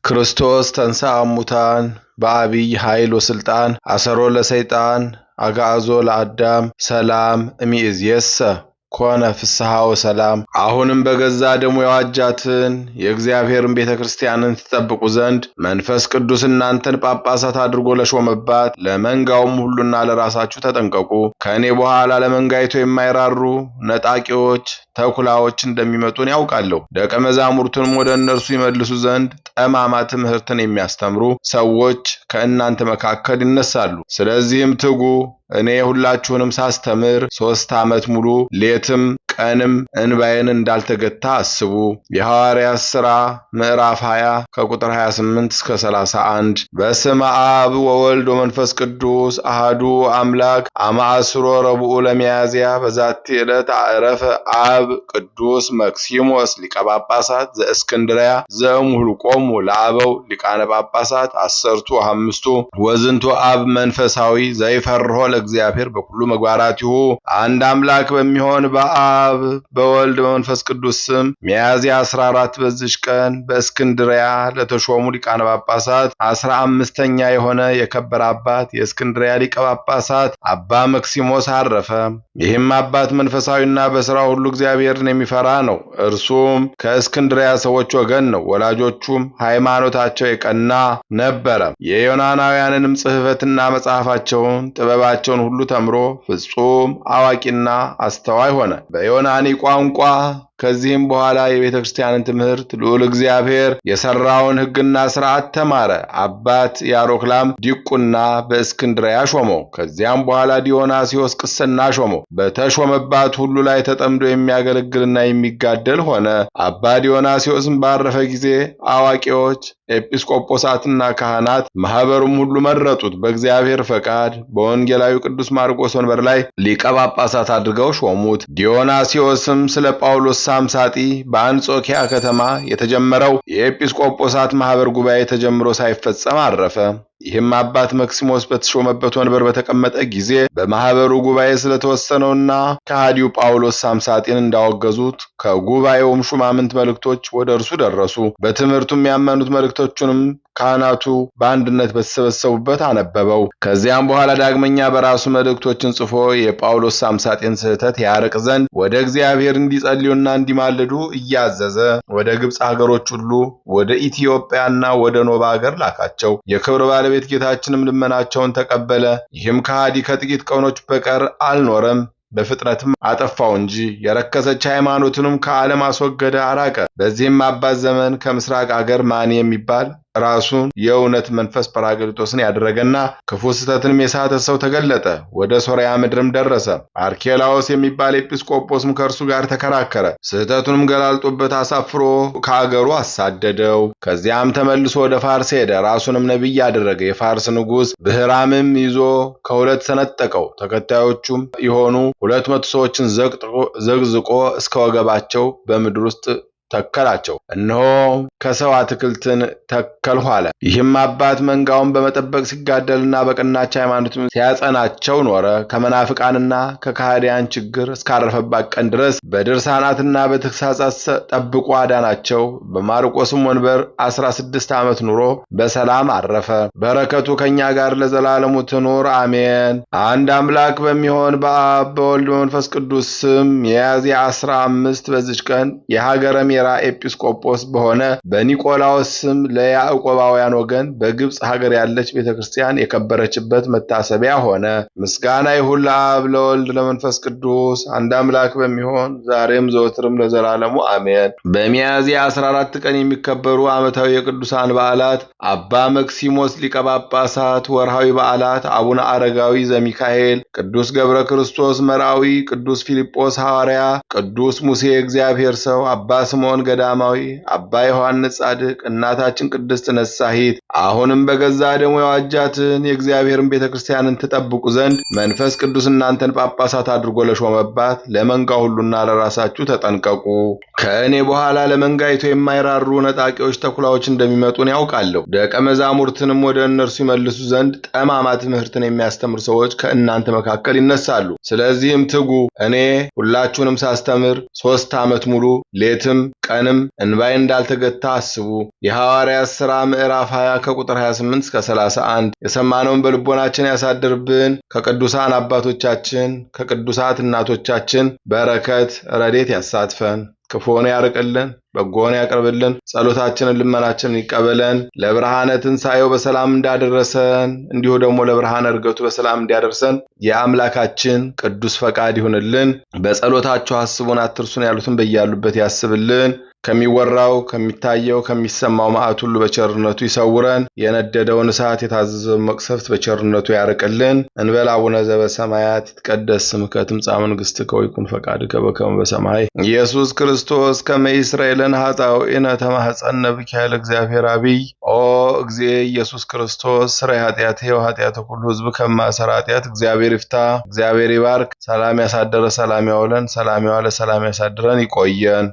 ክርስቶስ ተንሥአ እሙታን በዐቢይ ኃይል ወሥልጣን አሰሮ ለሰይጣን አግዓዞ ለአዳም ሰላም እምይእዜሰ ኮነ ፍስሐ ወሰላም። አሁንም በገዛ ደሙ የዋጃትን የእግዚአብሔርን ቤተክርስቲያንን ትጠብቁ ዘንድ መንፈስ ቅዱስ እናንተን ጳጳሳት አድርጎ ለሾመባት ለመንጋውም ሁሉና ለራሳችሁ ተጠንቀቁ። ከእኔ በኋላ ለመንጋይቱ የማይራሩ ነጣቂዎች ተኩላዎች እንደሚመጡን ያውቃለሁ። ደቀ መዛሙርቱንም ወደ እነርሱ ይመልሱ ዘንድ ጠማማ ትምህርትን የሚያስተምሩ ሰዎች ከእናንተ መካከል ይነሳሉ። ስለዚህም ትጉ። እኔ ሁላችሁንም ሳስተምር 3 ዓመት ሙሉ ሌትም ቀንም እንባዬን እንዳልተገታ አስቡ። የሐዋርያት ሥራ ምዕራፍ 20 ከቁጥር 28 እስከ 31። በስመ አብ ወወልድ ወመንፈስ ቅዱስ አሐዱ አምላክ አማእስሮ ረቡዕ ለሚያዝያ በዛቲ ዕለት አዕረፈ አብ ቅዱስ መክሲሞስ ሊቀ ጳጳሳት ዘእስክንድርያ ዘእምኍልቆሙ ለአበው ሊቃነ ጳጳሳት 15ቱ ወዝንቱ አብ መንፈሳዊ ዘይፈርሆ ለእግዚአብሔር በኩሉ ምግባራቲሁ። አንድ አምላክ በሚሆን በአብ በወልድ በመንፈስ ቅዱስ ስም ሚያዝያ 14 በዚች ቀን በእስክንድርያ ለተሾሙ ሊቃነ ጳጳሳት 15ኛ የሆነ የከበረ አባት የእስክንድርያ ሊቀ ጳጳሳት አባ መክሲሞስ አረፈ። ይህም አባት መንፈሳዊና በሥራው ሁሉ እግዚአብሔርን የሚፈራ ነው። እርሱም ከእስክንድርያ ሰዎች ወገን ነው። ወላጆቹም ሃይማኖታቸው የቀና ነበረ። የዮናናውያንንም ጽሕፈትና መጽሐፋቸውን ጥበባቸውን ሁሉ ተምሮ ፍጹም አዋቂና አስተዋይ ሆነ በዮናኒ ቋንቋ። ከዚህም በኋላ የቤተ ክርስቲያንን ትምህርት ልዑል እግዚአብሔር የሰራውን ሕግና ሥርዓት ተማረ። አባት ያሮክላም ዲቁና በእስክንድርያ ሾመው። ከዚያም በኋላ ዲዮናስዮስ ቅስና ሾመው። በተሾመባት ሁሉ ላይ ተጠምዶ የሚያገለግልና የሚጋደል ሆነ። አባ ዲዮናስዮስም ባረፈ ጊዜ አዋቂዎች ኤጲስቆጶሳትና ካህናት ማኅበሩም ሁሉ መረጡት። በእግዚአብሔር ፈቃድ በወንጌላዊ ቅዱስ ማርቆስ ወንበር ላይ ሊቀ ጳጳሳት አድርገው ሾሙት። ዲዮናስዮስም ስለ ጳውሎስ ሳምሳጢ በአንጾኪያ ከተማ የተጀመረው የኤጲስቆጶሳት ማኅበር ጉባኤ ተጀምሮ ሳይፈጸም አረፈ። ይህም አባት መክሲሞስ በተሾመበት ወንበር በተቀመጠ ጊዜ በማኅበሩ ጉባኤ ስለተወሰነውና ከሃዲው ጳውሎስ ሳምሳጢን እንዳወገዙት ከጉባኤውም ሹማምንት መልእክቶች ወደ እርሱ ደረሱ። በትምህርቱም ያመኑት መልእክቶቹንም ካህናቱ በአንድነት በተሰበሰቡበት አነበበው። ከዚያም በኋላ ዳግመኛ በራሱ መልእክቶችን ጽፎ የጳውሎስ ሳምሳጢን ስህተት ያርቅ ዘንድ ወደ እግዚአብሔር እንዲጸልዩና እንዲማልዱ እያዘዘ ወደ ግብፅ ሀገሮች ሁሉ ወደ ኢትዮጵያና ወደ ኖባ ሀገር ላካቸው። የክብር ባለቤት ጌታችንም ልመናቸውን ተቀበለ። ይህም ከሃዲ ከጥቂት ቀኖች በቀር አልኖረም። በፍጥነትም አጠፋው እንጂ የረከሰች ሃይማኖትንም ከዓለም አስወገደ፣ አራቀ። በዚህም አባት ዘመን ከምስራቅ አገር ማኒ የሚባል ራሱን የእውነት መንፈስ ጰራቅሊጦስን ያደረገና ክፉ ስህተትንም የሳተ ሰው ተገለጠ። ወደ ሶርያ ምድርም ደረሰ። አርኬላዎስ የሚባል ኤጲስቆጶስም ከእርሱ ጋር ተከራከረ። ስህተቱንም ገላልጦበት አሳፍሮ ከአገሩ አሳደደው። ከዚያም ተመልሶ ወደ ፋርስ ሄደ። ራሱንም ነቢይ አደረገ። የፋርስ ንጉሥ ብህራምም ይዞ ከሁለት ሰነጠቀው። ተከታዮቹም የሆኑ 200 ሰዎችን ዘቅዝቆ እስከ ወገባቸው በምድር ውስጥ ተከላቸው። እነሆ ከሰው አትክልትን ተከልሁ አለ። ይህም አባት መንጋውን በመጠበቅ ሲጋደልና በቀናች ሃይማኖትም ሲያጸናቸው ኖረ። ከመናፍቃንና ከካህዲያን ችግር እስካረፈባት ቀን ድረስ በድርሳናትና በተግሣጻት ጠብቆ አዳናቸው። በማርቆስም ወንበር 16 ዓመት ኑሮ በሰላም አረፈ። በረከቱ ከእኛ ጋር ለዘላለሙ ትኑር አሜን። አንድ አምላክ በሚሆን በአብ በወልድ በመንፈስ ቅዱስ ስም ሚያዝያ 15 በዚች ቀን የሀገረ ራ ኤጲስቆጶስ በሆነ በኒቆላዎስ ስም ለያዕቆባውያን ወገን በግብፅ ሀገር ያለች ቤተክርስቲያን የከበረችበት መታሰቢያ ሆነ። ምስጋና ይሁን ለአብ ለወልድ ለመንፈስ ቅዱስ አንድ አምላክ በሚሆን ዛሬም ዘወትርም ለዘላለሙ አሜን። በሚያዝያ 14 ቀን የሚከበሩ ዓመታዊ የቅዱሳን በዓላት አባ መክሲሞስ ሊቀ ጳጳሳት። ወርሃዊ በዓላት አቡነ አረጋዊ ዘሚካኤል፣ ቅዱስ ገብረ ክርስቶስ መርአዊ፣ ቅዱስ ፊልጶስ ሐዋርያ፣ ቅዱስ ሙሴ እግዚአብሔር ሰው፣ አባ ስምዖን ገዳማዊ፣ አባ ዮሐንስ ጻድቅ፣ እናታችን ቅድስት ነሳሂት። አሁንም በገዛ ደሙ የዋጃትን የእግዚአብሔርን ቤተክርስቲያንን ትጠብቁ ዘንድ መንፈስ ቅዱስ እናንተን ጳጳሳት አድርጎ ለሾመባት ለመንጋ ሁሉና ለራሳችሁ ተጠንቀቁ። ከእኔ በኋላ ለመንጋይቱ የማይራሩ ነጣቂዎች ተኩላዎች እንደሚመጡን ያውቃለሁ። ደቀ መዛሙርትንም ወደ እነርሱ ይመልሱ ዘንድ ጠማማ ትምህርትን የሚያስተምሩ ሰዎች ከእናንተ መካከል ይነሳሉ። ስለዚህም ትጉ። እኔ ሁላችሁንም ሳስተምር 3 ዓመት ሙሉ ሌትም ቀንም እንባይ እንዳልተገታ አስቡ። የሐዋርያት ሥራ ምዕራፍ 20 ከቁጥር 28 እስከ 31። የሰማነውን በልቦናችን ያሳድርብን። ከቅዱሳን አባቶቻችን ከቅዱሳት እናቶቻችን በረከት ረድኤት ያሳትፈን። ክፉውን ያርቅልን፣ በጎውን ያቅርብልን። ጸሎታችንን ልመናችንን ይቀበለን። ለብርሃነ ትንሣኤው በሰላም እንዳደረሰን እንዲሁ ደግሞ ለብርሃነ ዕርገቱ በሰላም እንዲያደርሰን የአምላካችን ቅዱስ ፈቃድ ይሁንልን። በጸሎታችሁ አስቡን አትርሱን ያሉትን በያሉበት ያስብልን። ከሚወራው ከሚታየው ከሚሰማው መዓት ሁሉ በቸርነቱ ይሰውረን። የነደደውን እሳት የታዘዘውን መቅሰፍት በቸርነቱ ያርቅልን። እንበል አቡነ ዘበሰማያት ይትቀደስ ስምከ ትምጻእ መንግሥትከ ወይኩን ፈቃድከ በከመ በሰማይ ኢየሱስ ክርስቶስ ከመ ይስረይ ለነ ኃጣውኢነ ተማኅፀነ ብከ ኃይለ እግዚአብሔር አብይ። ኦ እግዚእ ኢየሱስ ክርስቶስ ስረይ ኃጢአቴ ወኃጢአተ ኩሉ ሕዝብ ከማሰረ ኃጢአት እግዚአብሔር ይፍታ። እግዚአብሔር ይባርክ። ሰላም ያሳደረ ሰላም ያውለን፣ ሰላም ያዋለ ሰላም ያሳድረን። ይቆየን።